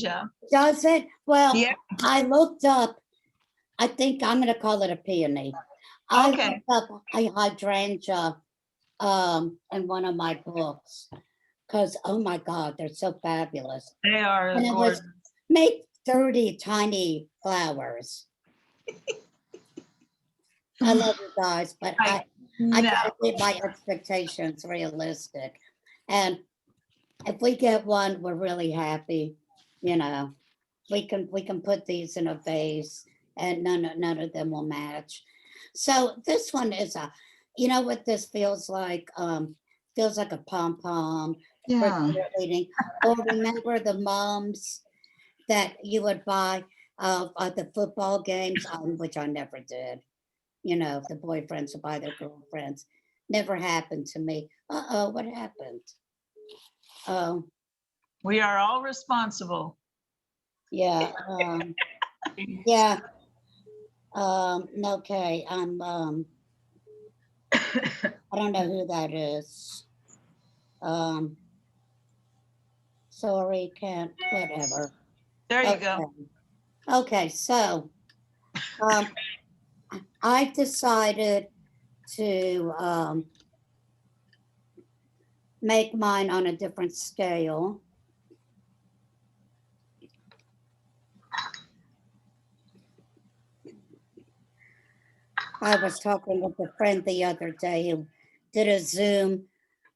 hydrangea. Does it? Well, Yeah. I looked up, I think I'm gonna call it a peony. I Okay. looked up a hydrangea in one of my books, because oh my God, they're so fabulous. They are And it was gorgeous. make 30 tiny flowers. I love you guys, but I No. gotta keep my expectations realistic. And if we get one, we're really happy, you know. We can put these in a vase and none of them will match. So this one is a, you know what this feels like? Feels like a pom-pom. Yeah. Or remember the mums that you would buy at the football games, which I never did. You know, the boyfriends would buy their girlfriends. Never happened to me. Uh-oh, what happened? Oh, We are all responsible. yeah. Yeah. Okay. I don't know who that is. Sorry, can't, whatever. There you go. Okay, so I decided to make mine on a different scale. I was talking with a friend the other day who did a Zoom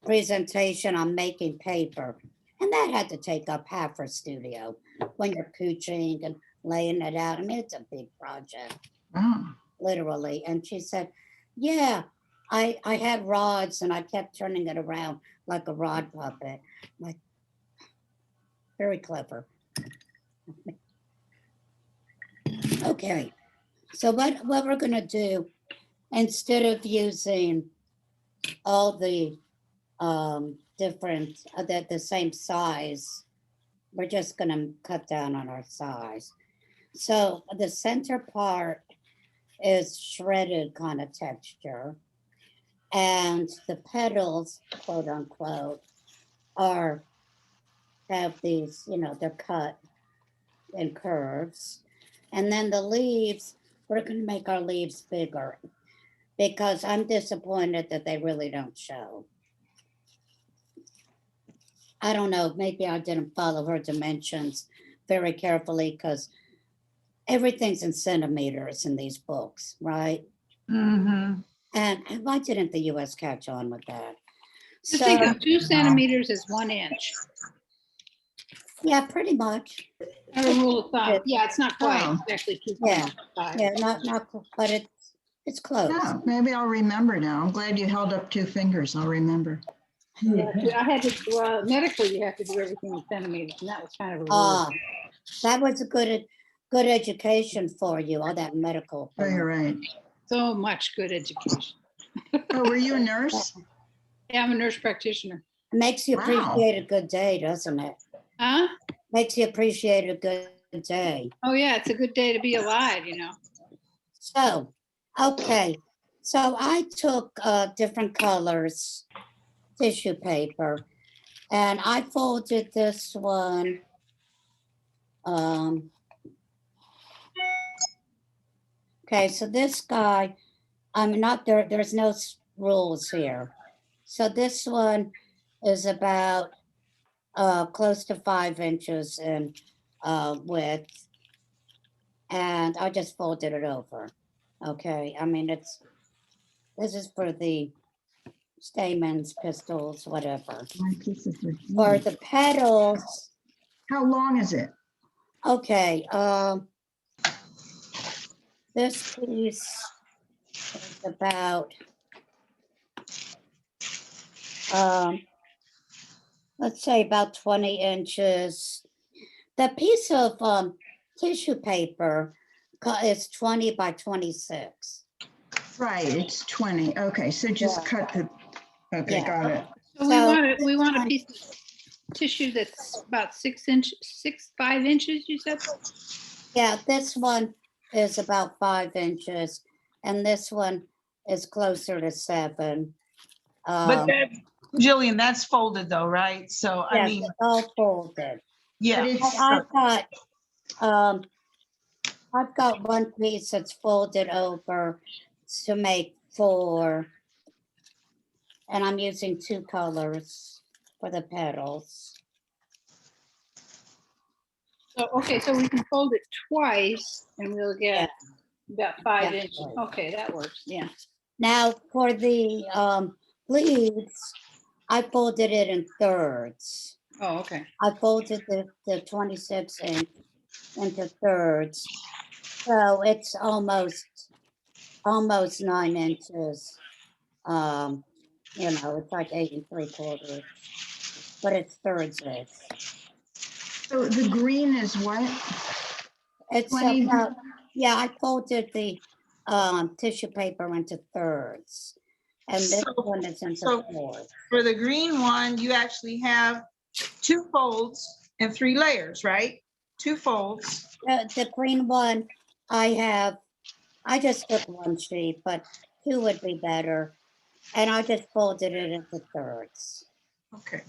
presentation on making paper, and that had to take up half her studio when you're cooching and laying it out. I mean, it's a big project, literally. And she said, yeah, I had rods and I kept turning it around like a rod puppet. Like, very clever. Okay, so what we're gonna do, instead of using all the different, the same size, we're just gonna cut down on our size. So the center part is shredded kind of texture, and the petals, quote unquote, have these, you know, they're cut in curves. And then the leaves, we're gonna make our leaves bigger because I'm disappointed that they really don't show. I don't know, maybe I didn't follow her dimensions very carefully because everything's in centimeters in these books, right? Mm-hmm. And why didn't the US catch on with that? Just think of 2 centimeters is 1 inch. Yeah, pretty much. A rule of thumb. Yeah, it's not quite. Oh. It's actually 2.5. Yeah, not, but it's close. Yeah, maybe I'll remember now. I'm glad you held up 2 fingers. I'll remember. Yeah, I had to, well, medically, you have to do everything in centimeters, and that was kind of a rule. That was a good education for you, all that medical. Oh, you're right. So much good education. Oh, were you a nurse? Yeah, I'm a nurse practitioner. It makes you Wow. appreciate a good day, doesn't it? Huh? Makes you appreciate a good day. Oh, yeah, it's a good day to be alive, you know. So, okay. So I took different colors tissue paper and I folded this one. Okay, so this guy, I'm not there, there's no rules here. So this one is about close to 5 inches in width. And I just folded it over. Okay, I mean, this is for the stamens, pistils, whatever. For the petals. How long is it? Okay, this piece is about, let's say about 20 inches. The piece of tissue paper is 20 by 26. Right, it's 20. Okay, so just cut the, okay, Yeah. got it. So we want a piece of tissue that's about 5 inches, you said? Yeah, this one is about 5 inches, and this one is closer to 7. But that, Jillian, that's folded though, right? So I Yes, mean, it's all folded. Yeah. But it's, I've got one piece that's folded over to make 4. And I'm using 2 colors for the petals. So, okay, so we can fold it twice and we'll get about 5 Yeah. inches. Okay, that works, yeah. Now for the leaves, I folded it in thirds. Oh, okay. I folded the 26 inch into thirds. So it's almost 9 inches. You know, it's like 8 3/4, but it's thirds width. so the green is what? It's 20. about, yeah, I folded the tissue paper into thirds. And this So- one is into so- fourths. For the green one, you actually have 2 folds and 3 layers, right? 2 folds. The green one, I just took 1 sheet, but 2 would be better. And I just folded it into thirds. Okay.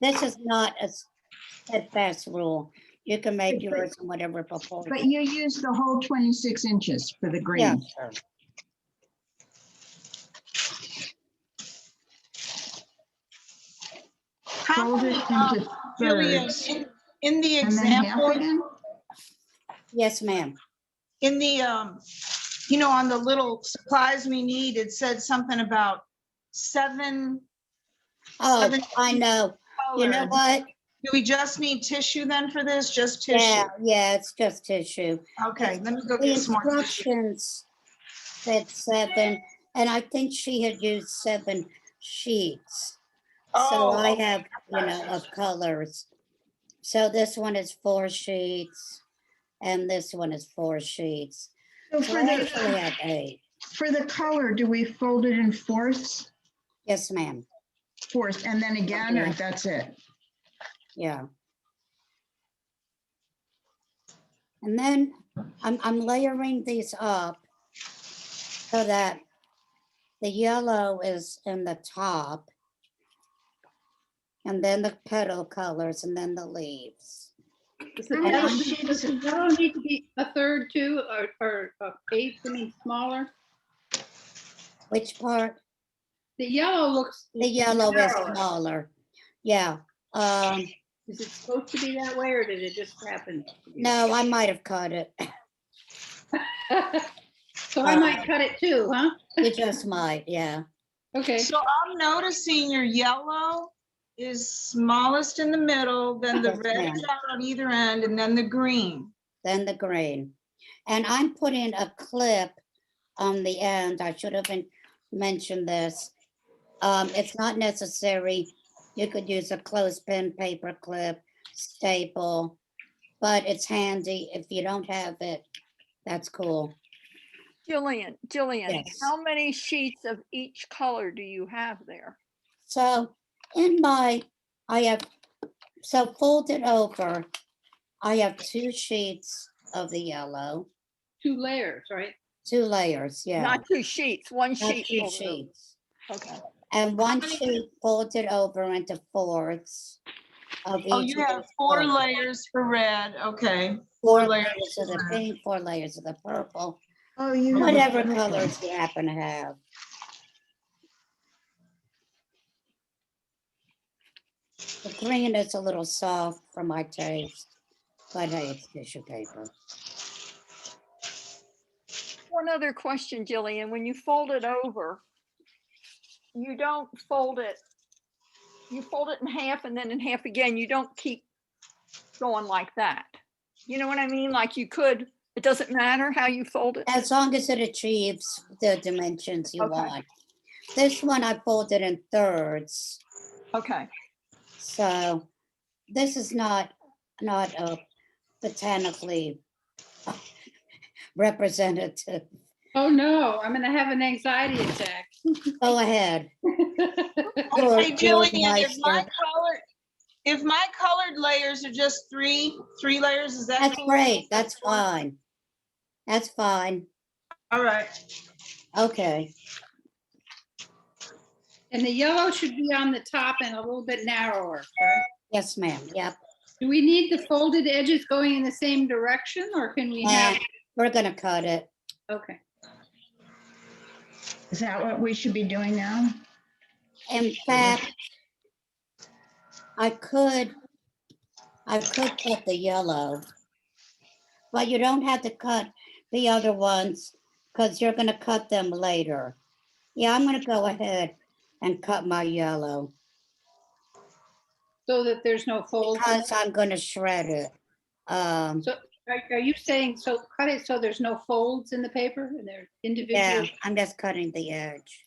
This is not a steadfast rule. You can make yours in whatever But proportion. you use the whole 26 inches for the Yeah, green. sure. How Fold it many, into Jillian, thirds. in the And then half example, again? Yes, ma'am. in the, you know, on the little supplies we need, it said something about 7 Oh, Seven I know. You know colored. what? Do we just need tissue then for this? Just tissue? Yeah, it's just tissue. Okay, let me go The get some more tissue. instructions said 7, and I think she had used 7 sheets. So I Oh, have, you know, of colors. So this one is 4 sheets, and this one is 4 sheets. So So I actually have 8. for the color, do we fold it in fourths? Yes, ma'am. Fourth, and then again, or Yeah. that's it? Yeah. And then I'm layering these up so that the yellow is in the top, and then the petal colors, and then the leaves. Does the How many yellow, sheets does the yellow need to be a third too, or a eighth, I mean, smaller? Which part? The yellow looks. The yellow is narrower. smaller. Yeah. Is it supposed to be that way, or did it just happen? to be? No, I might have cut it. So I might cut it too, huh? You just might, yeah. Okay, so I'm noticing your yellow is smallest in the middle, then the Yes, red ma'am. is out on either end, and then the green. Then the green. And I'm putting a clip on the end. I should have mentioned this. It's not necessary. You could use a clothespin, paper clip, staple, but it's handy. If you don't have it, that's cool. Jillian, Yes. how many sheets of each color do you have there? So in my, I have, so folded over, I have 2 sheets of the yellow, 2 layers, right? 2 layers, yeah. Not 2 sheets, one Not sheet. 2 folded over. sheets. Okay. And 1 sheet folded over into fourths of each. Oh, you of have these 4 colors. layers for red, okay. 4 layers layers of the of red. pink, 4 layers of the purple, Oh, you have. whatever colors you happen to have. The green is a little soft for my taste, but hey, it's tissue paper. One other question, Jillian, when you fold it over, you don't fold it, you fold it in half and then in half again. You don't keep going like that. You know what I mean? Like you could, it doesn't matter how you fold it. As long as it achieves the dimensions you Okay. want. This one I folded in thirds, Okay. so this is not botanically representative. Oh, no, I'm gonna have an anxiety attack. Go ahead. Hey, George Jillian, Meister. if my colored layers are just three layers, is that? That's cool? great, that's fine. That's fine, All right. okay. And the yellow should be on the top and a little bit narrower, right? Yes, ma'am, yep. Do we need the folded edges going in the same direction or can we have, And we're gonna cut it. okay. Is that what we should be doing now? In fact, I could cut the yellow, but you don't have to cut the other ones because you're gonna cut them later. Yeah, I'm gonna go ahead and cut my yellow So that there's no folds. because I'm gonna shred it. So are you saying, so cut it so there's no folds in the paper and they're Yeah, individual? I'm just cutting the edge.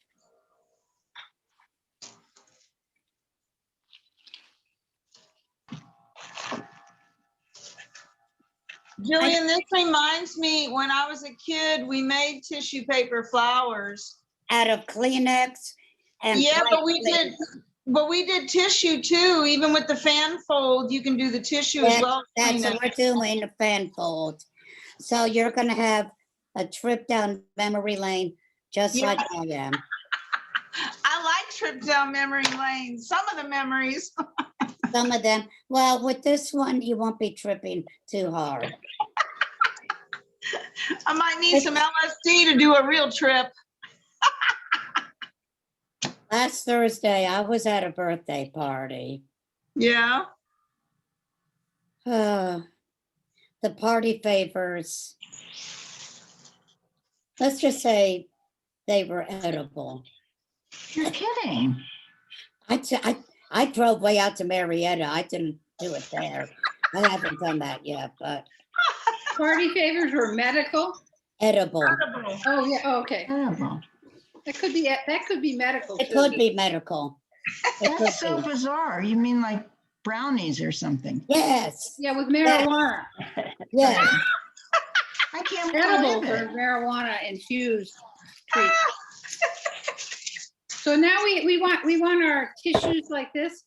Jillian, this reminds me, when I was a kid, we made tissue paper flowers. Out of Kleenex and. Yeah, bright clean. but we did tissue too, even with the fan fold, you can do the tissue as well. That's Trina. what we're doing, the fan fold. So you're gonna have a trip down memory lane, just Yeah. like I am. I like trip down memory lane, some of the memories. Some of them, well, with this one, you won't be tripping too hard. I might need some LSD to do a real trip. Last Thursday, I was at a birthday party. Yeah. The party favors. Let's just say they were edible. You're kidding. I drove way out to Marietta. I didn't do it there. I haven't done that yet, but Party favors were medical? edible. Oh, yeah, oh, okay. Terrible. That could be medical. It too. could be medical. It could That's so be. bizarre. You mean like brownies or something? Yes, Yeah, with marijuana. yes. I can't Edible believe for it. marijuana infused treat. So now we want our tissues like this?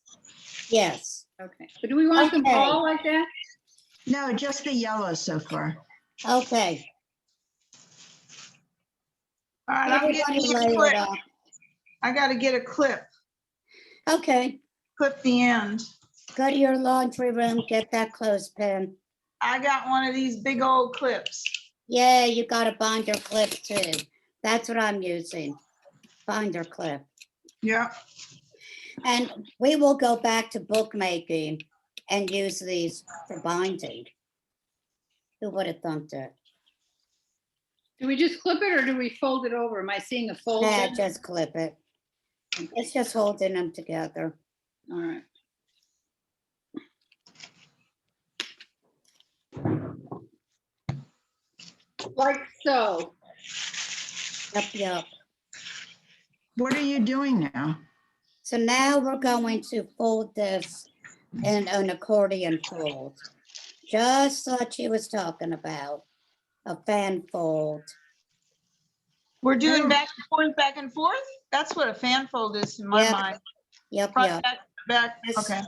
Yes. Okay, but do we want them Okay. all like that? No, just the yellow so far. Okay. All right, I'm Everybody getting a lay it clip. up. I gotta get a clip, Okay. clip the end. Go to your laundry room, get that clothespin. I got one of these big old clips. Yeah, you got a binder clip too. That's what I'm using. Binder clip. Yeah. And we will go back to bookmaking and use these for binding. Who would have thunk it? Do we just clip it or do we fold it over? Am I seeing a fold? Yeah, in? just clip it. It's just holding them together. All right. Like so. Yep. What are you doing now? So now we're going to fold this in an accordion fold. Just like she was talking about, a fan fold. We're doing Oh. back and forth, back and forth? That's what a fan fold is in my Yeah. mind. Yep. Front, back, Yes. okay.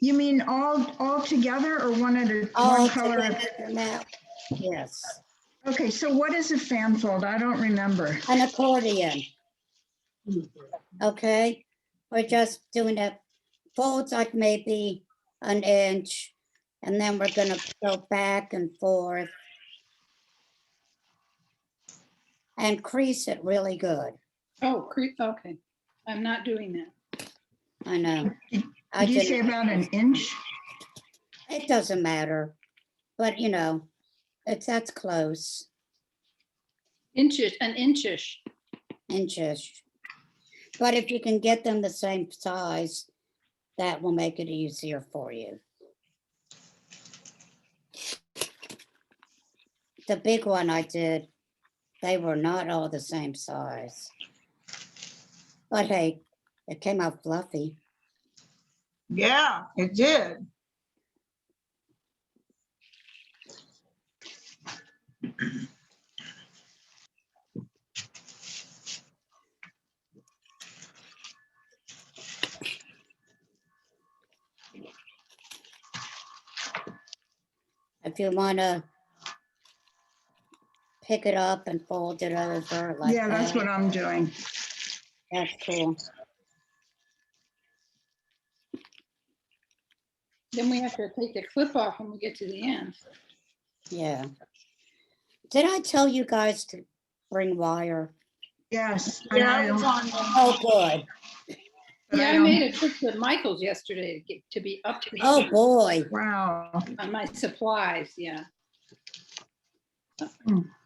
You mean all together or one at a All one color? together now. Yes, Okay, so what is a fan fold? I don't remember. an accordion. Okay, we're just doing a folds like maybe an inch, and then we're gonna go back and forth and crease it really good. Oh, okay. I'm not doing that. I know. I Did you say didn't. about an inch? It doesn't matter, but you know, that's close, Inches, an inchish. inches. But if you can get them the same size, that will make it easier for you. The big one I did, they were not all the same size. But hey, it came out fluffy. Yeah, it did. If you wanna pick it up and fold it over like Yeah, that's what that, I'm doing. that's cool. Then we have to take the clip off when we get to the end. Yeah. Did I tell you guys to bring wire? Yes. Yeah, I was on there. Oh, good. But Yeah, I don't- made a trip to Michael's yesterday to get to be up to Oh, date boy. Wow. on my supplies, yeah.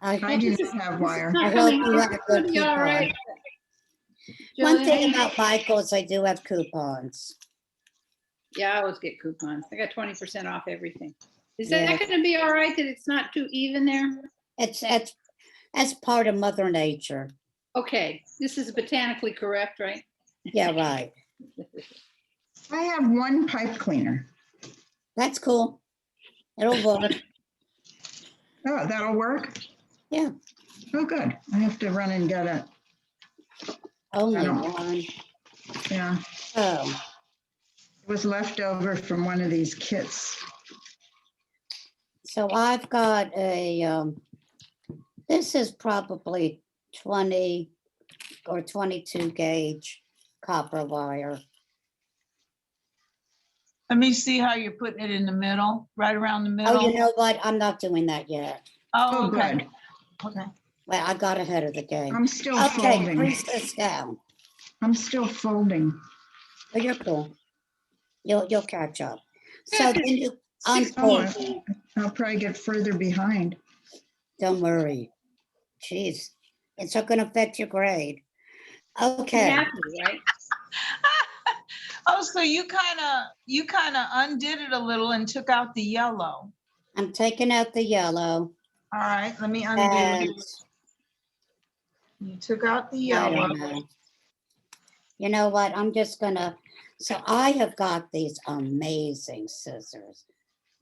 I I do not have wire. I Not hope coming you out. have a It's gonna good be all coupon. right. One Jillian, thing about Michael's, I do have coupons. yeah, I always get coupons. I got 20% off everything. Is Yeah. that gonna be all right that it's not too even there? That's part of Mother Nature. Okay, this is botanically correct, right? Yeah, right. I have one pipe cleaner. That's cool. It'll work. Oh, that'll work? Yeah. Oh, good. I have to run and get it. Only I don't- one. Yeah, Oh, it was left over from one of these kits. so I've got this is probably 20 or 22 gauge copper wire. Let me see how you're putting it in the middle, right around the Oh, middle. you know what? I'm not doing that yet. Oh, Oh, okay, good. okay. Well, I got ahead of the game. I'm still Okay, folding. freeze this down. I'm still folding. Oh, you're cool. You'll catch up. So then you Oh, unfold. I'll probably get further behind. Don't worry. Jeez, it's not going to affect your grade. Okay. Happy, right? Oh, so you kind of undid it a little and took out the yellow. I'm taking out the yellow All right, let me undo and it. You took out the I yellow. don't know. You know what? I'm just gonna, so I have got these amazing scissors.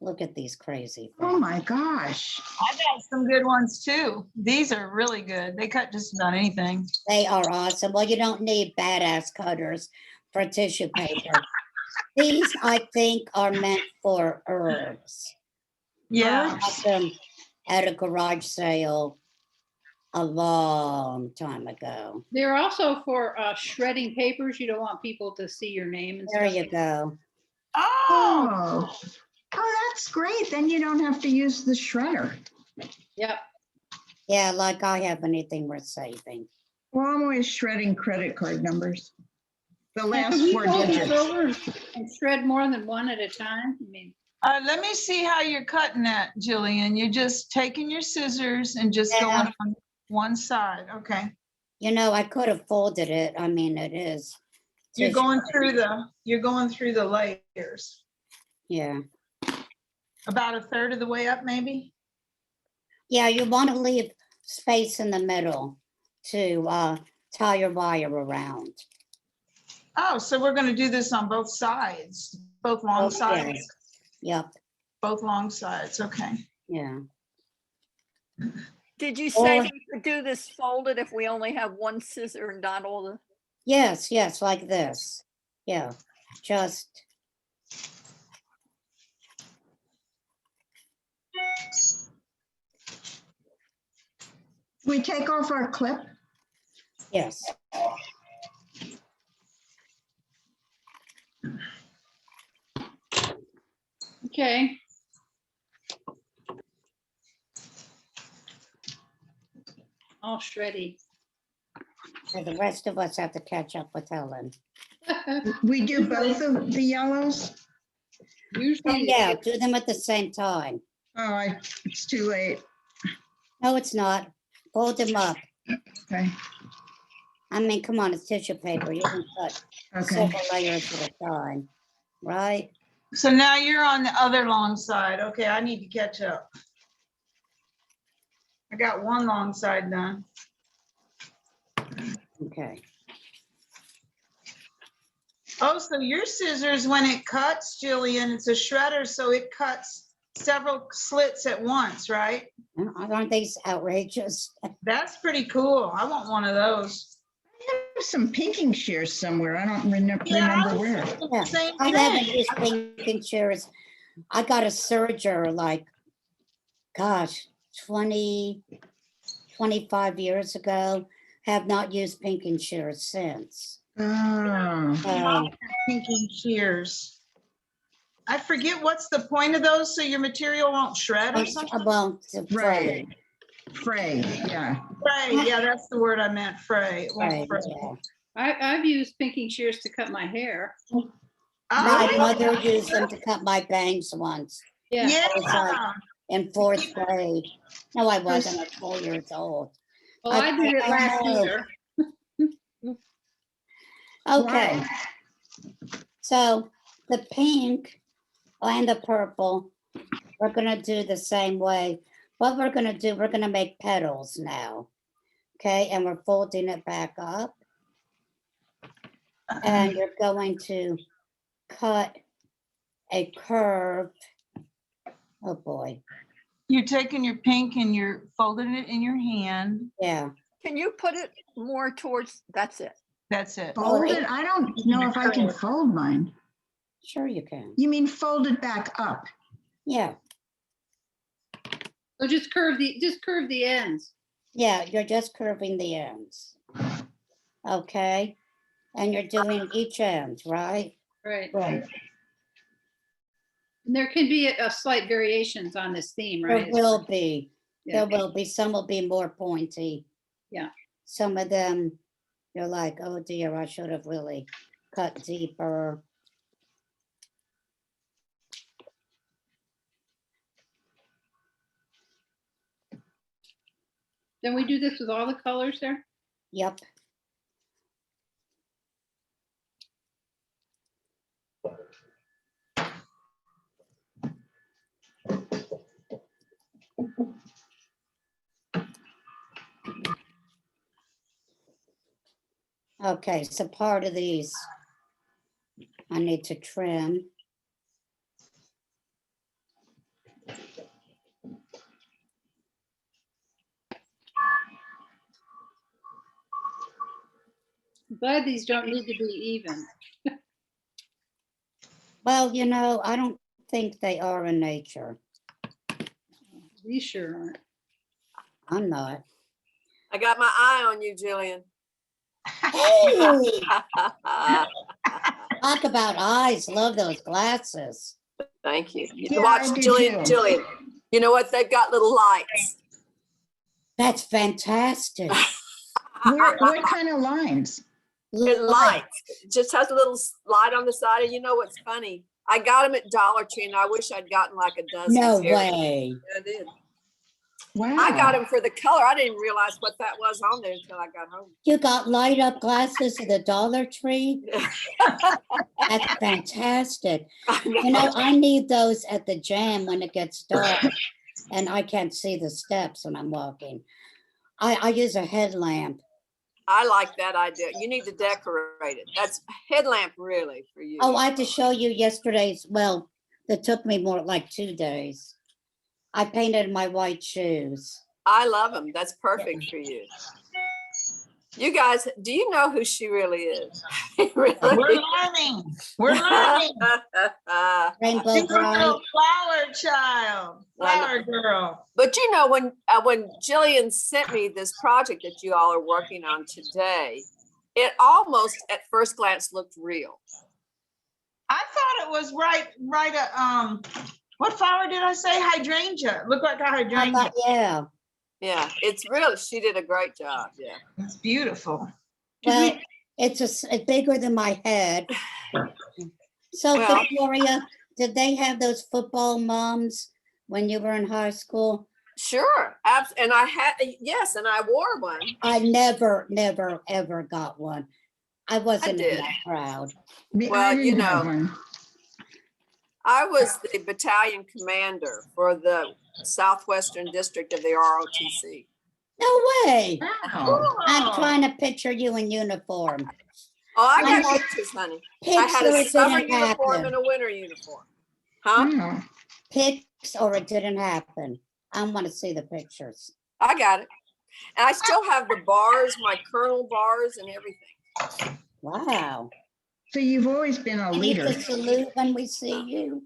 Look at these crazy Oh things. my gosh. I got some good ones too. These are really good. They cut just about anything. They are awesome. Well, you don't need badass cutters for tissue paper. These, I think, are meant for herbs. Yeah. Got them at a garage sale a long time ago. They're also for shredding papers. You don't want people to see your name and There stuff. you go. Oh, Oh, that's great. Then you don't have to use the shredder. Yep. Yeah, like I have anything worth saving. Well, I'm always shredding credit card numbers. The Can last we four fold this digits. over and shred more than one at a time? I mean, let me see how you're cutting that, Jillian. You're just taking your scissors and just Yeah. going on one side. Okay. You know, I could have folded it. I mean, it is. You're tissue going paper. through the layers. Yeah. About a third of the way up, maybe? Yeah, you want to leave space in the middle to tie your wire around. Oh, so we're gonna do this on both sides, both long Okay. sides, Yep. both long sides, okay. Yeah. Did you say Or- we could do this folded if we only have one scissor and not all the? Yes, yes, like this. Yeah. Just. We take off our clip. Yes. okay. All shreddy. So the rest of us have to catch up with Helen. We do both of the yellows. Oh, Usually, yeah, do them at the same time. Oh, it's too late. No, it's not. Fold them up. Okay, I mean, come on, it's tissue paper. You can cut okay. several layers at a time, right? So now you're on the other long side. Okay, I need to catch up. I got one long side done. Okay. Oh, so your scissors, when it cuts, Jillian, it's a shredder, so it cuts several slits at once, right? Aren't these outrageous? That's pretty cool. I want one of those. There's some pinking shears somewhere. I don't remember Yeah, I was where. thinking Yeah, the same I haven't thing. used pinking shears. I got a serger like, gosh, 20, 25 years ago. Have not used pinking shears since. Oh, So, Pinking shears. I forget what's the point of those, so your material won't shred or something? Well, it's Right. afraid. Fray, yeah. Fray, yeah, that's the word I meant, fray. It won't Right, fray. yeah. I've used pinking shears to cut my hair. My Ah, mother used them to cut my bangs once Yeah. yeah. in 4th grade. No, I wasn't at 4 years old. Well, I did it last year. Okay, Why? so the pink and the purple, we're gonna do the same way. What we're gonna do, we're gonna make petals now. Okay, and we're folding it back up. And you're going to cut a curve. Oh boy, You're taking your pink and you're folding it in your hand. yeah. Can you put it more towards, that's it. That's it. Fold it? I don't know if I can fold mine. Sure you can. You mean fold it back up? Yeah, So just curve the ends. yeah, you're just curving the ends. Okay, and you're doing each end, right? Right. Right. And there can be a slight variations on this theme, There right? will be, Yeah. there will be, some will be more pointy. Yeah. Some of them, you're like, oh dear, I should have really cut deeper. Then we do this with all the colors there? Yep. Okay, so part of these I need to trim. I'm glad these don't need to be even. Well, you know, I don't think they are in nature. These sure aren't. I'm not. I got my eye on you, Jillian. Hey, talk about eyes. Love those glasses. Thank you. You Yeah, watch I do Jillian. too. Jillian, you know what? They've got little lights. That's fantastic. What kind of lines? It lights. It just has a little light on the side. And you know what's funny? I got them at Dollar Tree, and I wish I'd gotten like a dozen. No here. way. I did. Wow. I got them for the color. I didn't realize what that was on there until I got home. You got light up glasses at the Dollar Tree? That's fantastic. You know, I need those at the jam when it gets dark and I can't see the steps when I'm walking. I use a headlamp. I like that idea. You need to decorate it. That's a headlamp really for you. Oh, I had to show you yesterday's, well, it took me more like 2 days. I painted my white shoes. I love them. That's perfect for you. You guys, do you know who she really is? Really? We're learning. We're learning. Rainbow She's a Bright. little flower child, flower girl. But you know, when Jillian sent me this project that you all are working on today, it almost at first glance looked real. I thought it was what flower did I say? Hydrangea. Looked like a I hydrangea. thought, yeah. Yeah, it's real. She did a great job. Yeah. It's beautiful. Well, it's bigger than my head. So Well- Victoria, did they have those football moms when you were in high school? Sure. And I had, yes, and I wore one. I never, ever got one. I wasn't in did. that crowd. Well, you didn't have know. one. I was the battalion commander for the Southwestern District of the ROTC. No way. Wow. I'm trying to picture you in uniform. Oh, I I got know. pictures, honey. I had Picks or a it summer didn't uniform happen. and a winter uniform. Huh? Wow. Picks or it didn't happen. I want to see the pictures. I got it. And I still have the bars, my colonel bars and everything. Wow. So you've always been a We need leader. to salute when we see you.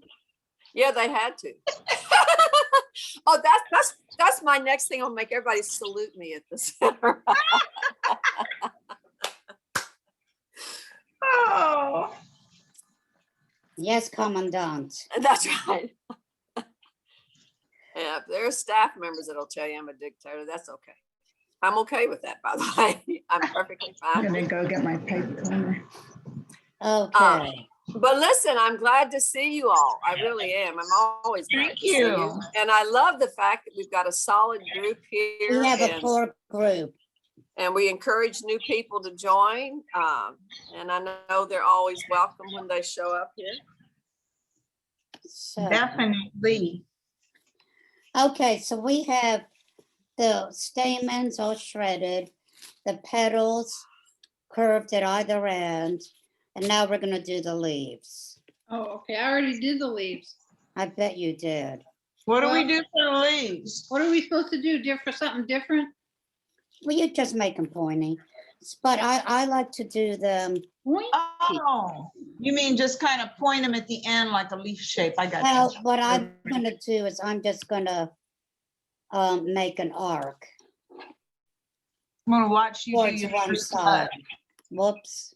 Yeah, they had to. Oh, that's my next thing. I'll make everybody salute me at the center. Oh, Yes, Commandant. That's right. Yeah, if there are staff members that'll tell you I'm a dictator, that's okay. I'm okay with that, by the way. I'm perfectly I'm fine. gonna with go get my paper cleaner. Okay. But listen, I'm glad to see you all. I really am. I'm always glad Thank to see you. you. And I love the fact that we've got a solid group here. We have a and- core group. And we encourage new people to join. And I know they're always welcome when they show up here. So, Definitely. okay, so we have the stamens all shredded, the petals curved at either end, and now we're gonna do the leaves. Oh, okay, I already did the leaves. I bet you did. What do we Well- do for the leaves? What are we supposed to do? For something different? Well, you just make them pointy. But I like to do them, Pointy. Oh, you mean just kind of point them at the end like a leaf shape? I got well, you. what I'm gonna do is I'm just gonna make an arc I'm gonna watch you do towards your one first side. cut. Whoops,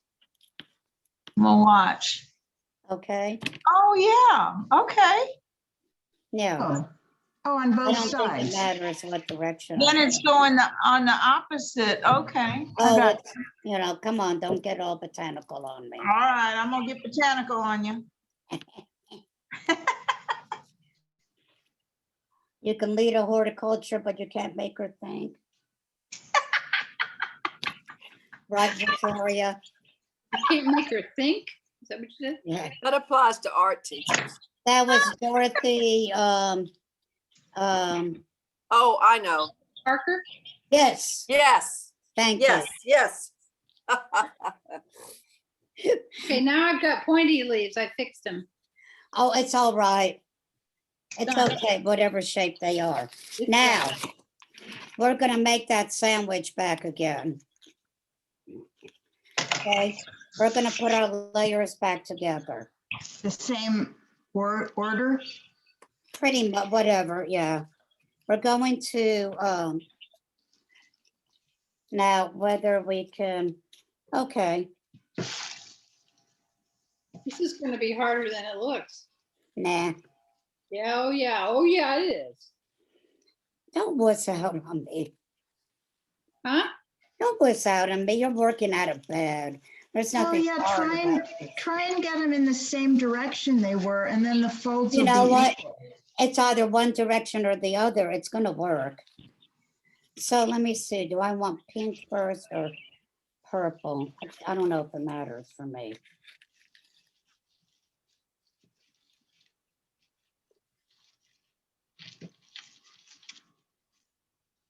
I'm gonna watch. okay? Oh, yeah, okay. Yeah, Oh, on I both don't think it sides. matters what direction. I Then go. it's going on the opposite. Okay. I Oh, got it's, you know, come on, don't get all botanical on me. All right, I'm gonna get botanical on you. You can lead a horticulture, but you can't make her think. Right, Victoria? I can't make her think. Is that what you said? Yeah, That applies to art teachers. that was Dorothy, Oh, I know. Parker? yes, Yes, thank you. yes, yes. Okay, now I've got pointy leaves. I fixed them. Oh, it's all right. It's Done. okay, whatever shape they are. It's Now, done. we're gonna make that sandwich back again. Okay, we're gonna put our layers back together. The same order? Pretty much, whatever, yeah. We're going to, now whether we can, okay, This is gonna be harder than it looks. nah, Yeah, oh yeah, oh yeah, it is. don't wuss out on me. Huh? Don't wuss out on me. You're working out of bed. There's Oh, nothing yeah, hard try and, about it. try and get them in the same direction they were, and then the folds You will know be what? equal. It's either one direction or the other. It's gonna work. So let me see, do I want pink first or purple? I don't know if it matters for me.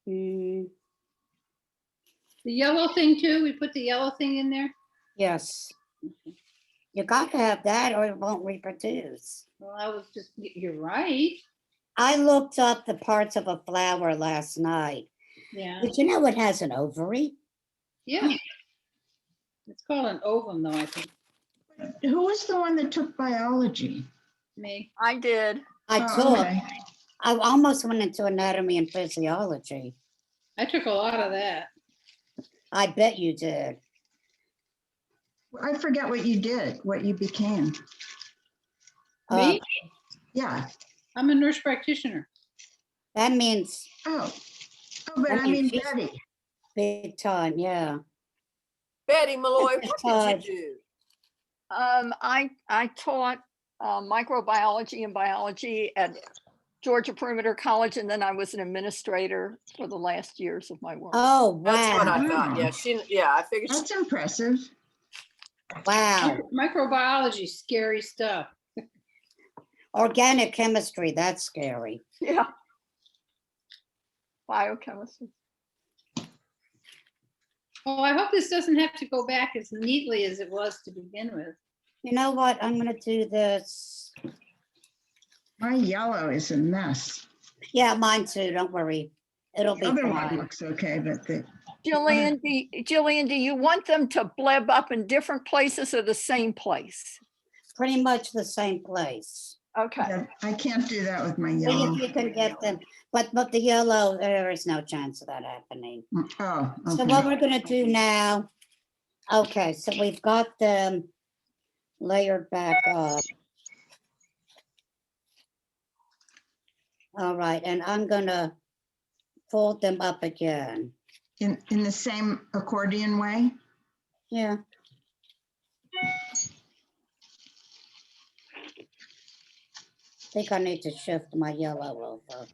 Hmm, The yellow thing too? We put the yellow thing in there? yes. You gotta have that or it won't reproduce. Well, I was just, you're right. I looked up the parts of a flower last night. Yeah, Did you know it has an ovary? yeah. It's called an ovum though, I think, Who was the one that took biology? me. I did. I Oh, took, okay. I almost went into anatomy and physiology. I took a lot of that. I bet you did. I forget what you did, what you became. Uh, Me? Yeah. I'm a nurse practitioner. That means Oh, but I I mean, mean she's- Betty. big time, yeah. Betty Malloy, what Todd. did you do? I taught microbiology and biology at Georgia Perimeter College, and then I was an administrator for the last years of my work. Oh, That's what wow, I thought. Yeah, yeah, I figured. That's impressive. wow. Microbiology, scary stuff. Organic chemistry, that's scary. Yeah. Biochemistry. Oh, I hope this doesn't have to go back as neatly as it was to begin with. You know what? I'm gonna do this. My yellow is a mess. Yeah, mine too, don't worry. It'll The be other one fine. looks okay, but the, Jillian, do you want them to bleb up in different places or the same place? Pretty much the same place. Okay. yeah, I can't do that with my See yellow. if you can get them, but the yellow, there is no chance of that happening. Oh, So what okay. we're gonna do now, okay, so we've got them layered back up. All right, and I'm gonna fold them up again. In the same accordion way? Yeah. Think I need to shift my yellow over.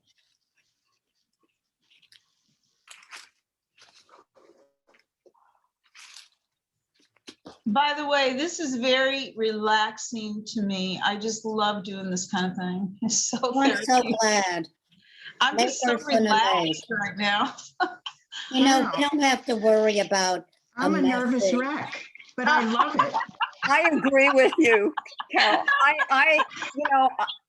By the way, this is very relaxing to me. I just love doing this kind of thing. It's so I'm so therapeutic. glad. I'm just so Makers gonna make. relaxed right now. You know, Wow. we don't have to worry about I'm a nervous message. wreck, but I love it. I agree with you, Carol.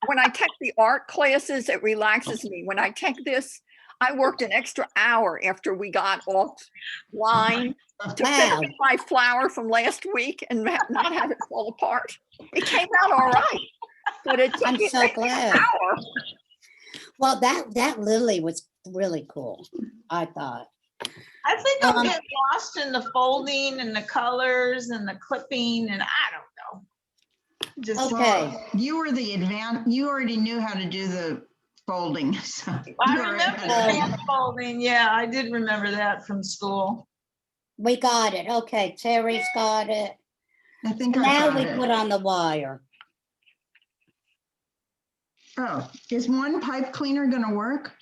When I take the art classes, it relaxes me. When I take this, I worked an extra hour after we got offline to Wow. finish my flower from last week and not have it fall apart. It came out all right, but it took I'm me so an glad. hour. Well, that lily was really cool, I thought. I think I'm Um, getting lost in the folding and the colors and the clipping and I don't know. Just, Okay. You were you already knew how to do the folding. So I you already remember had the it. hand folding. Yeah, I did remember that from school. We got it. Okay, Terry's got it. I think I Now got we it. put on the wire. Oh, is one pipe cleaner gonna work?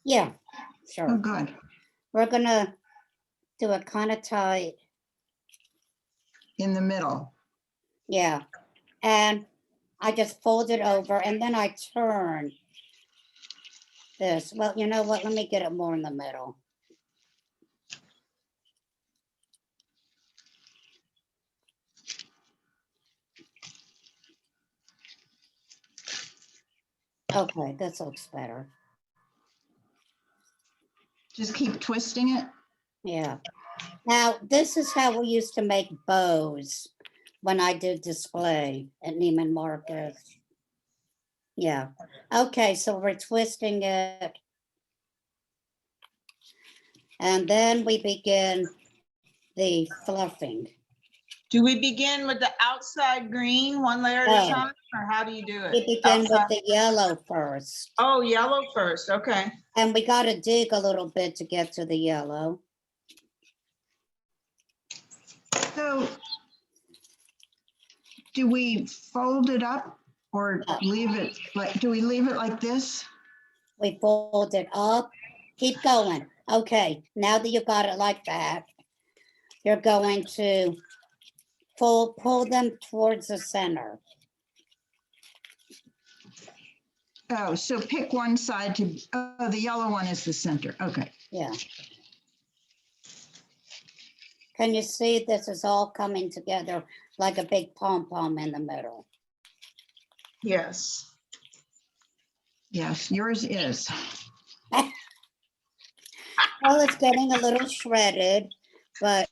Yeah, Oh, sure. good. We're gonna do it kind of tight. In the middle. Yeah. And I just fold it over and then I turn this. Well, you know what? Let me get it more in the middle. Okay, this looks better. Just keep twisting it. Yeah. Now, this is how we used to make bows when I did display at Neiman Marcus. Yeah. Okay, so we're twisting it. And then we begin the fluffing. Do we begin with the outside green, one layer at a No. time, or how do you do We it? begin with Outside- the yellow first. Oh, yellow first, okay. And we got to dig a little bit to get to the yellow. So do we fold it up or leave it like, do we leave it like this? We fold it up. Keep going. Okay, now that you got it like that, you're going to pull them towards the center. Oh, so pick one side to, oh, the yellow one is the center. Okay. Yeah. Can you see this is all coming together like a big pom-pom in the middle? Yes. Yes, yours is. Well, it's getting a little shredded, but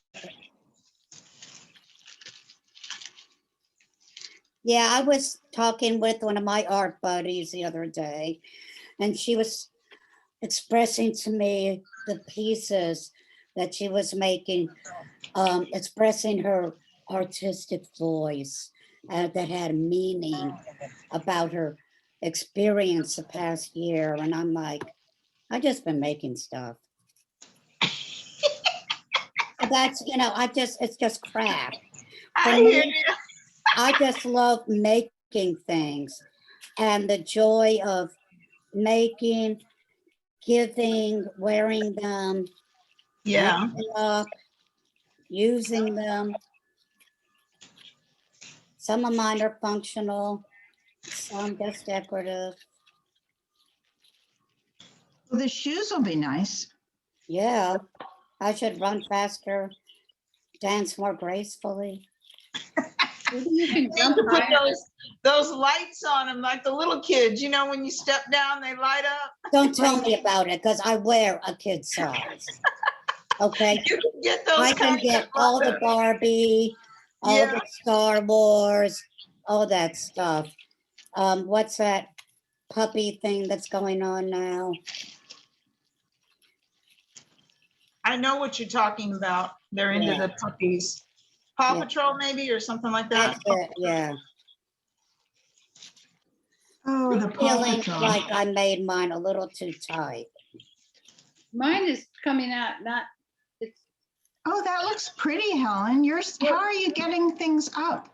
yeah, I was talking with one of my art buddies the other day, and she was expressing to me the pieces that she was making, expressing her artistic voice that had meaning about her experience the past year. And I'm like, I just been making stuff. That's, it's just craft. I For hear me, you. I just love making things and the joy of making, giving, wearing them, Yeah. hanging them up, using them. Some of mine are functional, some just decorative. Well, the shoes will be nice. Yeah, I should run faster, dance more gracefully. Maybe you can You need jump to put higher. those lights on them like the little kids, when you step down, they light up. Don't tell me about it, because I wear a kid size. Okay, You can get those I can kinds get of all the Barbie, all Yeah. the Star Wars, all that stuff. What's that puppy thing that's going on now? I know what you're talking about. They're into Yeah. the puppies. Paw Yeah. Patrol maybe, or something like that. That's it, yeah. Oh, the Paw Feeling Patrol. like I made mine a little too tight. Mine is coming out, not, it's, Oh, that looks pretty, Helen. How are you getting things up?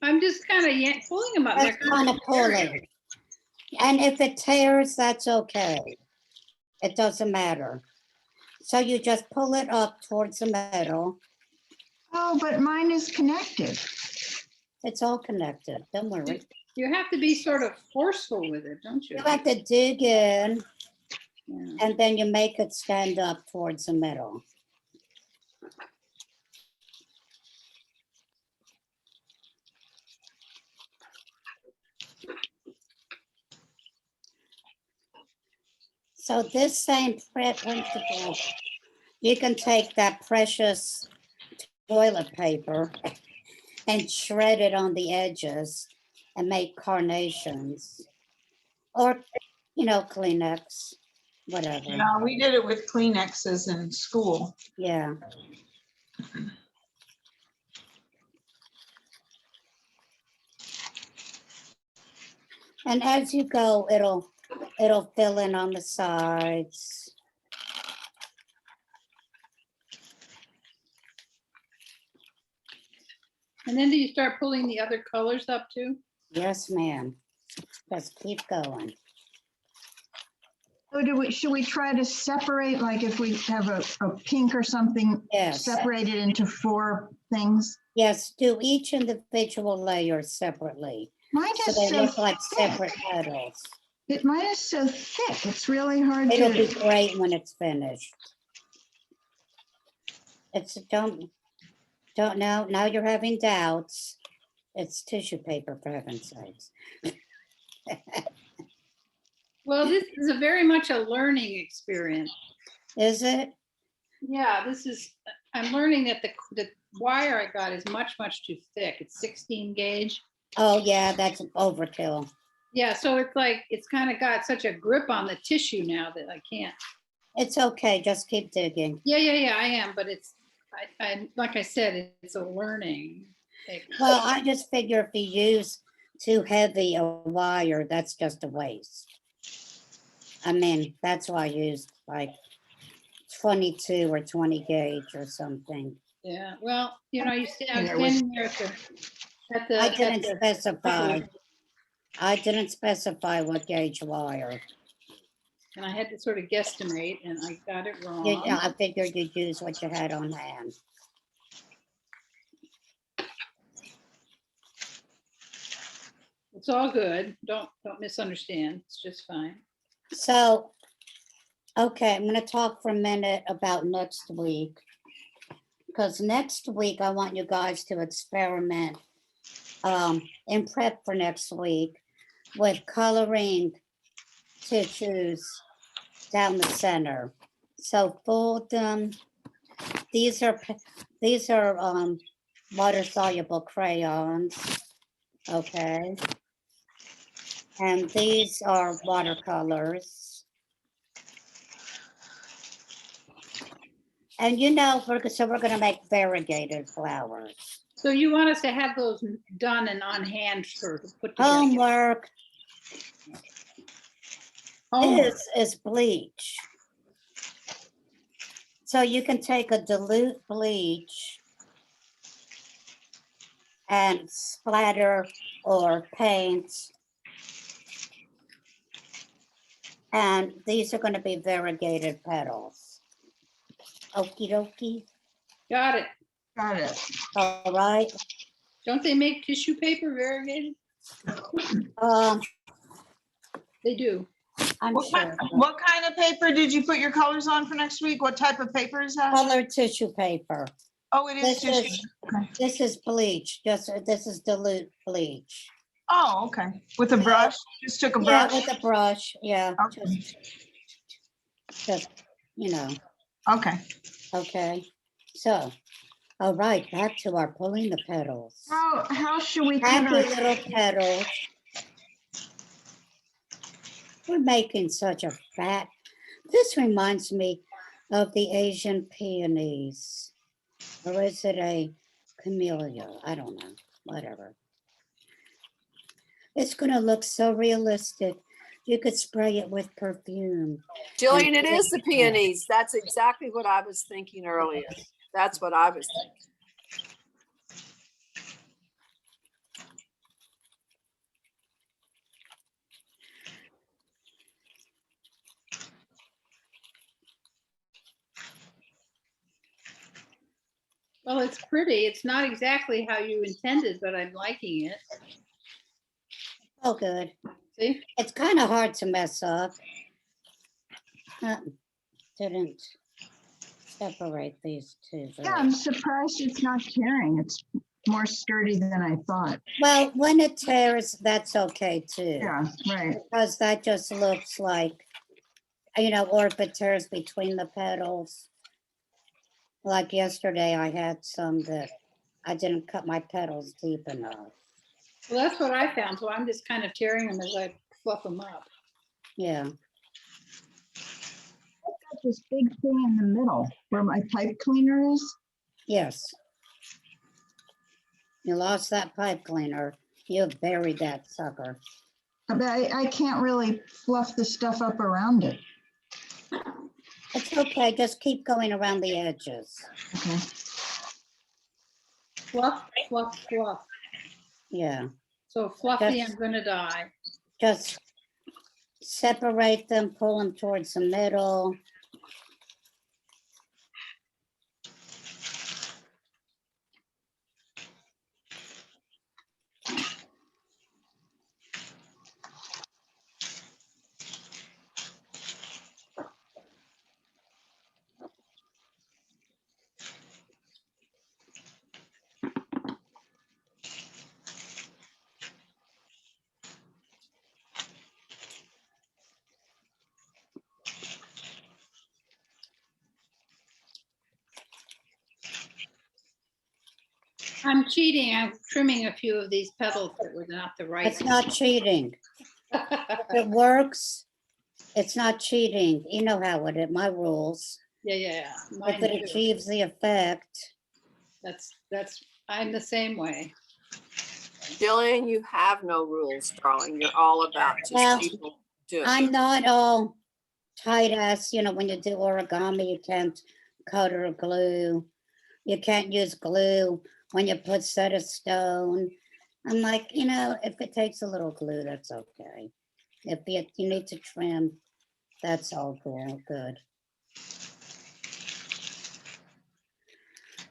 I'm just kind of pulling them up. That's kind of pulling. And if it tears, that's okay. It doesn't matter. So you just pull it up towards the middle. Oh, but mine is connected. It's all connected. Don't worry. You have to be sort of forceful with it, don't you? You have to dig in Yeah. and then you make it stand up towards the middle. So this same principle, you can take that precious toilet paper and shred it on the edges and make carnations. Or, Kleenex, whatever. Yeah, we did it with Kleenexes in school. Yeah. And as you go, it'll fill in on the sides. And then do you start pulling the other colors up too? Yes, ma'am. Just keep going. So should we try to separate, like if we have a pink or something, Yes. separate it into 4 things? Yes, do each individual layer separately. Mine So is they so look like thick. separate petals. Mine is so thick. It's really hard It'll be to. great when it's finished. Don't know, now you're having doubts. It's tissue paper, for heaven's sakes. Well, this is a very much a learning experience. Is it? Yeah, I'm learning that the wire I got is much, much too thick. It's 16 gauge. Oh, yeah, that's overkill. Yeah, so it's kind of got such a grip on the tissue now that I can't. It's okay, just keep digging. Yeah, I am, but I like I said, it's a learning thing. Well, I just figure if you use too heavy a wire, that's just a waste. I mean, that's why I used like 22 or 20 gauge or something. Yeah, well, I was And it was- standing there at the. I at didn't the- specify. I didn't specify what gauge wire. And I had to sort of guesstimate and I got it wrong. Yeah, I figured you'd use what you had on hand. It's all good. Don't misunderstand. It's just fine. So, okay, I'm gonna talk for a minute about next week. Because next week, I want you guys to experiment in prep for next week with coloring tissues down the center. So fold them. These are water soluble crayons. Okay. And these are watercolors. And we're gonna make variegated flowers. So you want us to have those done and on hand for put together? Homework. Homework. This is bleach. So you can take a dilute bleach and splatter or paint. And these are going to be variegated petals. Okie dokie. Got it. Got it. All right. Don't they make tissue paper variegated? They do. I'm What sure. kind of paper did you put your colors on for next week? What type of paper is that? Colored tissue paper. Oh, it is This tissue. is Okay. this is bleach. This is dilute bleach. Oh, okay. With a brush? Just took a Yeah, brush? with a brush. Yeah. Okay. Just Okay. okay. So, all right, back to our pulling the petals. How should we put Happy our, little petals. We're making such a fat. This reminds me of the Asian peonies. Or is it a camellia? I don't know. Whatever. It's gonna look so realistic. You could spray it with perfume. Jillian, it is the peonies. That's exactly what I was thinking earlier. That's what I was thinking. Well, it's pretty. It's not exactly how you intended, but I'm liking it. Oh, good. See? It's kind of hard to mess up. Didn't separate these two. Yeah, I'm surprised it's not tearing. It's more sturdy than I thought. Well, when it tears, that's okay too. Yeah, right. Because that just looks like, or if it tears between the petals. Like yesterday, I had some that I didn't cut my petals deep enough. Well, that's what I found. So I'm just kind of tearing them as I fluff them up. Yeah. Got this big thing in the middle where my pipe cleaner is. Yes. You lost that pipe cleaner. You buried that sucker. But I can't really fluff the stuff up around it. It's okay. Just keep going around the edges. Okay. Fluff, fluff, fluff. Yeah. So fluffy, That's- I'm gonna die. Just separate them, pull them towards the middle. I'm cheating. I'm trimming a few of these petals that were not the right. It's not cheating. If it works, it's not cheating. You know how it is, my rules. Yeah. If Mine it too. achieves the effect, I'm the same way. Jillian, you have no rules, darling. You're all about Well, just people doing. I'm not all tight ass, when you do origami, you can't cut or glue. You can't use glue when you put set of stone. I'm like, if it takes a little glue, that's okay. If you need to trim, that's all cool, good.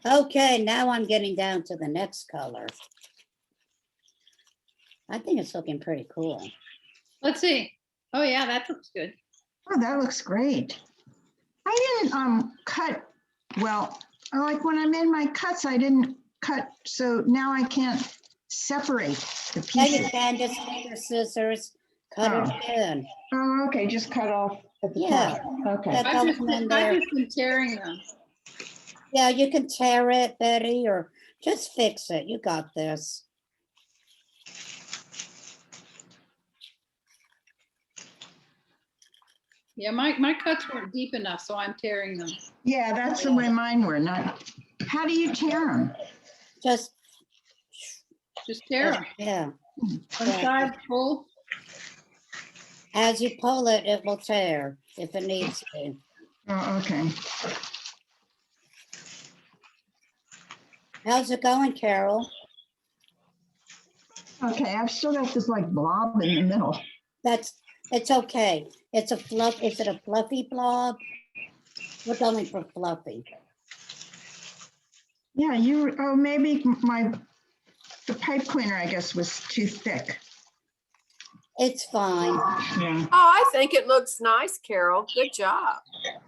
Okay, now I'm getting down to the next color. I think it's looking pretty cool. Let's see. Oh yeah, that looks good. Oh, that looks great. I didn't cut, well, like when I made my cuts, I didn't cut, so now I can't separate the Now you pieces. can just take your scissors, cut it thin. Oh, okay, just cut off at the Yeah. top. Okay. That I've goes just in there. been tearing them. Yeah, you can tear it, Betty, or just fix it. You got this. Yeah, my cuts weren't deep enough, so I'm tearing them. Yeah, that's the way mine were, not, how do you tear them? Just, Just tear them. yeah. One side full. As you pull it, it will tear if it needs to. Oh, okay. How's it going, Carol? Okay, I've still got this like blob in the middle. It's okay. It's a fluff. Is it a fluffy blob? We're going for fluffy. Yeah, maybe the pipe cleaner, I guess, was too thick. It's fine. Yeah. Oh, I think it looks nice, Carol. Good job.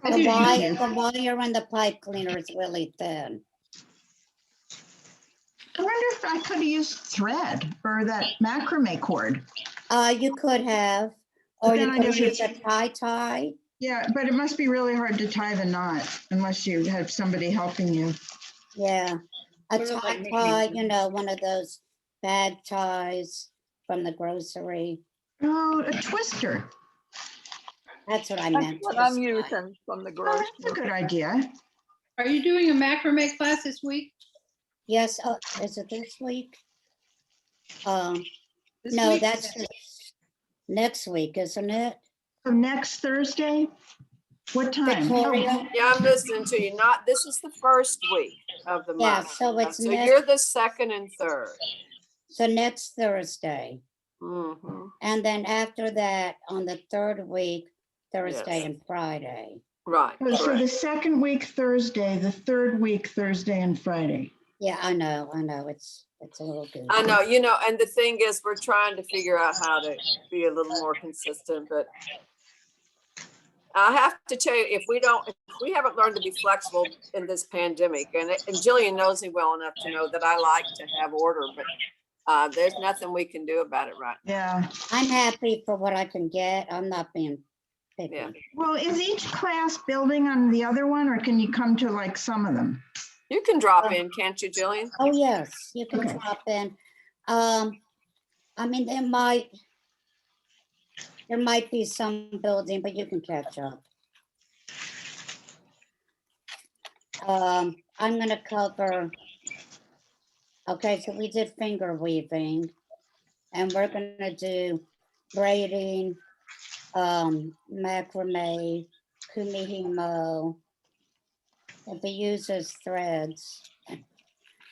The wire and the pipe cleaner is really thin. I wonder if I could have used thread or that macrame cord. You could have, But or then you I could guess use a it's- tie. Yeah, but it must be really hard to tie the knot unless you have somebody helping you. Yeah, a Sort of like tie, making- one of those bag ties from the grocery. Oh, a twister. That's what I That's meant. what I'm twist tie. using from the Oh, grocery. that's a good idea. Are you doing a macrame class this week? Yes, is it this week? This No, week? that's next week, isn't it? So next Thursday? What time? Victoria? Yeah, I'm listening to you. This is the first week of the Yeah, month. so it's So next, you're the second and third. so next Thursday. Mhm. And then after that, on the third week, Thursday Yes. and Friday. Right. Oh, so correct. the second week Thursday, the third week Thursday and Friday. Yeah, I know, it's a little good. I know, and the thing is, we're trying to figure out how to be a little more consistent, but I have to tell you, if we haven't learned to be flexible in this pandemic, and Jillian knows me well enough to know that I like to have order, but there's nothing we can do about it right Yeah. I'm happy for what I can get. I'm not being picky. Yeah. Well, is each class building on the other one, or can you come to like some of them? You can drop in, can't you, Jillian? Oh, yes, you can Okay. drop in. I mean, there might be some building, but you can catch up. I'm gonna cover, okay, so we did finger weaving, and we're gonna do braiding, macrame, kumihimo. If it uses threads,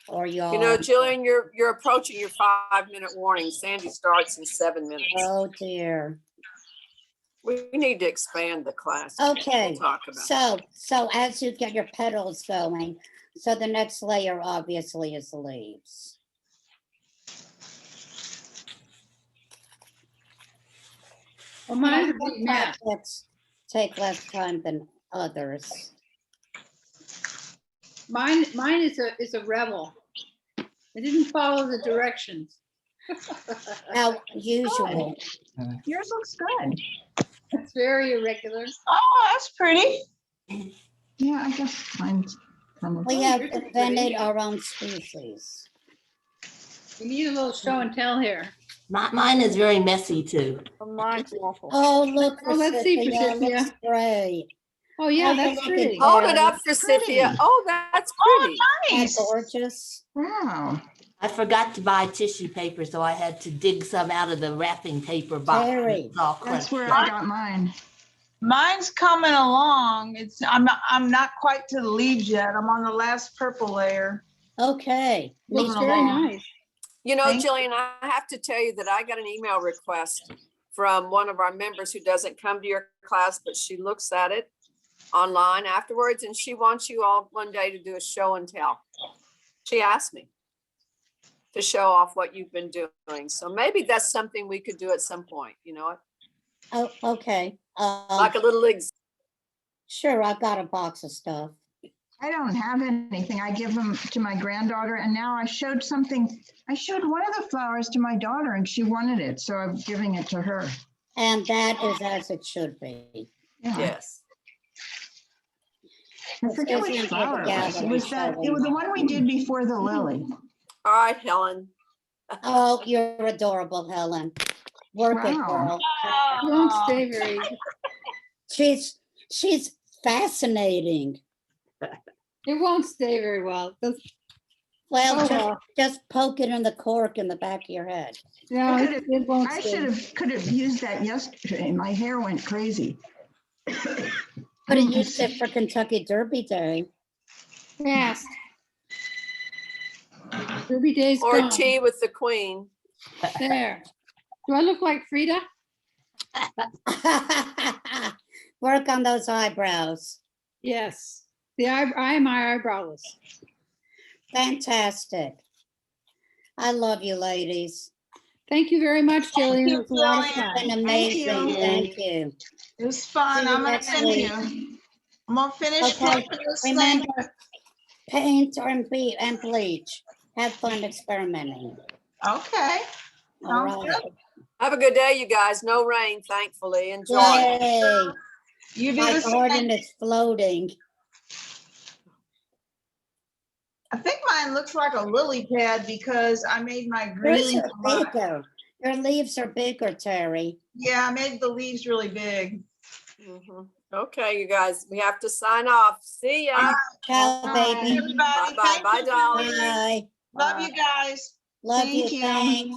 or yarn. Jillian, you're approaching your 5-minute warning. Sandy starts in 7 minutes. Oh, dear. We need to expand the class. Okay, We'll talk about it. so as you get your petals going, so the next layer obviously is the leaves. Well, mine's a Some big mess. projects take less time than others. Mine is a rebel. It didn't follow the directions. How usual. Yours looks good. It's very irregular. Oh, that's pretty. Yeah, I guess mine's some of We Oh, have yours is pretty. invented our own species. We need a little show and tell here. Mine is very messy too. Mine's awful. Oh, look, Oh, let's see, Forsythia, Forsythia. looks great. Oh, yeah, How's it that's looking, pretty. Kat? Hold it up for Pretty. Cynthia. Oh, that's pretty. That's Nice. gorgeous. Wow. I forgot to buy tissue paper, so I had to dig some out of the wrapping paper box. and Terry. it's all That's crunched where up. I got mine. Mine's coming along. I'm not quite to the leaves yet. I'm on the last purple layer. Okay. Me Looks Very too. nice. Thank you. Jillian, I have to tell you that I got an email request from one of our members who doesn't come to your class, but she looks at it online afterwards, and she wants you all one day to do a show and tell. She asked me to show off what you've been doing. So maybe that's something we could do at some point, Oh, okay. like a little Sure, I've got a box of stuff. I don't have anything. I give them to my granddaughter, and now I showed something. I showed one of the flowers to my daughter and she wanted it, so I'm giving it to her. And that is as it should be. Yeah. yes. I It's forget easier which to flower it was. gather It than was that, it showing. was the one we did before the lily. All right, Helen. Oh, you're adorable, Helen. Work it, Wow. girl. It won't stay very. She's fascinating. It won't stay very well. Well, Oh, just poke it in the cork in the back of your head. No, I it won't I stay. could have used that yesterday. My hair went crazy. Could have used it for Kentucky Derby Day. Fast. Derby Day's Or gone. tea with the queen. There. Do I look like Frida? Work on those eyebrows. Yes. I am my eyebrowless. Fantastic. I love you, ladies. Thank you very much, Jillian. It was a lot of Jillian. fun. Been amazing. you. Thank you. It was fun. See you I'm gonna next finish. week. I'm gonna finish Okay, flipping this thing. remember, paint and bleach. Have fun experimenting. Okay. All Sounds right. Have a good day, you guys. No rain, thankfully. Enjoy. Yay. You do My the garden same. is floating. I think mine looks like a lily pad because I made my Yours green. are bigger. Your leaves are bigger, Terry. Yeah, I made the leaves really big. Mhm. Okay, you guys, we have to sign off. See ya. Ciao, baby. Everybody, Bye-bye. thank Bye, you. darling. Bye. Love you guys. Love Thank you. you. Thanks.